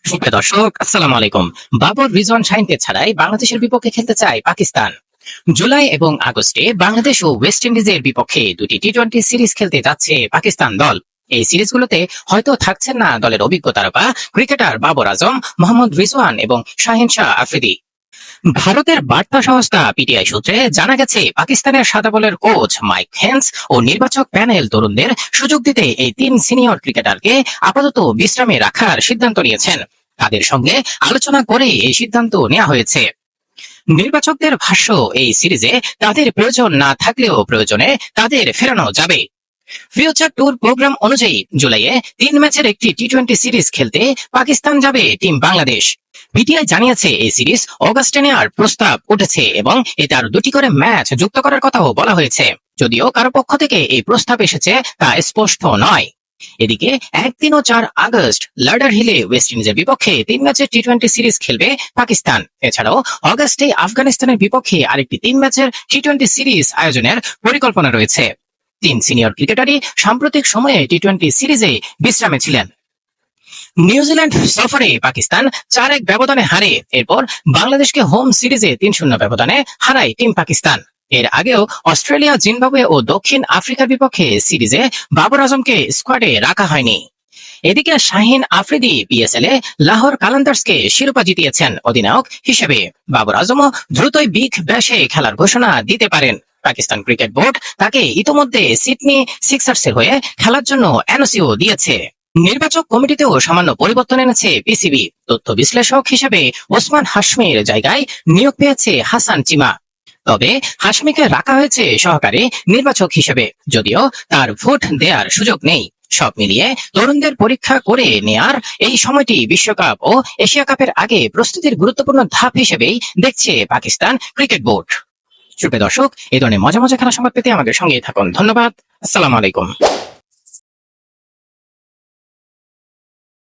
সুপ্রিয় দর্শক, আসসালামু আলাইকুম। বাবর রিজওয়ান শাহিনকে ছাড়াই বাংলাদেশের বিপক্ষে খেলতে চায় পাকিস্তান। জুলাই এবং আগস্টে বাংলাদেশ ও ওয়েস্ট ইন্ডিজের বিপক্ষে দুটি টি-20 সিরিজ খেলতে যাচ্ছে পাকিস্তান দল। এই সিরিজগুলোতে হয়তো থাকছেন না দলের অভিজ্ঞ তারকা ক্রিকেটার বাবর আজম, মোহাম্মদ রিজওয়ান এবং শাহিন শাহ আফ্রিদি। ভারতের বার্তা সংস্থা পিটিআই সূত্রে জানা গেছে, পাকিস্তানের সাদা বলের কোচ মাইক হেন্স ও নির্বাচক প্যানেল তরুণদের সুযোগ দিতে এই তিন সিনিয়র ক্রিকেটারকে আপাতত বিশ্রামে রাখার সিদ্ধান্ত নিয়েছেন। তাদের সঙ্গে আলোচনা করে এই সিদ্ধান্ত নেওয়া হয়েছে। নির্বাচকদের ভাষ্য, এই সিরিজে তাদের প্রয়োজন না থাকলেও প্রয়োজনে তাদের ফেরানো যাবে। ফিউচার ট্যুর প্রোগ্রাম অনুযায়ী জুলাইয়ে 3 ম্যাচের একটি টি-20 সিরিজ খেলতে পাকিস্তান যাবে টিম বাংলাদেশ। পিটিআই জানিয়েছে, এই সিরিজ অগাস্টে নেওয়ার প্রস্তাব উঠেছে এবং এতে আরো 2টি করে ম্যাচ যুক্ত করার কথাও বলা হয়েছে। যদিও কারো পক্ষ থেকে এই প্রস্তাব এসেছে তা স্পষ্ট নয়। এদিকে 1, 3 ও 4 আগস্ট লার্ডার হিলে ওয়েস্ট ইন্ডিজের বিপক্ষে 3 ম্যাচের টি-20 সিরিজ খেলবে পাকিস্তান। এছাড়াও অগাস্টে আফগানিস্তানের বিপক্ষে আরেকটি 3 ম্যাচের টি-20 সিরিজ আয়োজনের পরিকল্পনা রয়েছে। 3 সিনিয়র ক্রিকেটারই সাম্প্রতিক সময়ে টি-20 সিরিজে বিশ্রামে ছিলেন। নিউজিল্যান্ড সফরে পাকিস্তান 4-1 ব্যবধানে হারে। এরপর বাংলাদেশকে হোম সিরিজে 3-0 ব্যবধানে হারায় টিম পাকিস্তান। এর আগেও অস্ট্রেলিয়া, জিম্বাবুয়ে ও দক্ষিণ আফ্রিকার বিপক্ষে সিরিজে বাবর আজমকে স্কোয়াডে রাখা হয়নি। এদিকে শাহিন আফ্রিদি পিএসএল এ লাহোর কালান্দার্সকে শিরোপা জিতিয়েছেন। অধিনায়ক হিসেবে বাবর আজমও দ্রুতই বিগ ব্যাশে খেলার ঘোষণা দিতে পারেন। পাকিস্তান ক্রিকেট বোর্ড তাকে ইতোমধ্যে সিডনি সিক্সার্সের হয়ে খেলার জন্য এনওসিও দিয়েছে। নির্বাচক কমিটিতেও সামান্য পরিবর্তন এনেছে পিসিবি। তথ্য বিশ্লেষক হিসেবে ওসমান হাশমির জায়গায় নিয়োগ পেয়েছে হাসান চিমা। তবে হাশমিকে রাখা হয়েছে সহকারী নির্বাচক হিসেবে, যদিও তার ভোট দেওয়ার সুযোগ নেই। সব মিলিয়ে তরুণদের পরীক্ষা করে নেয়ার এই সময়টি বিশ্বকাপ ও এশিয়া কাপের আগে প্রস্তুতির গুরুত্বপূর্ণ ধাপ হিসেবেই দেখছে পাকিস্তান ক্রিকেট বোর্ড। সুপ্রিয় দর্শক, এই ধরনের মজা মজা খেলা সংবাদ পেতে আমাদের সঙ্গে থাকুন। ধন্যবাদ। আসসালামু আলাইকুম।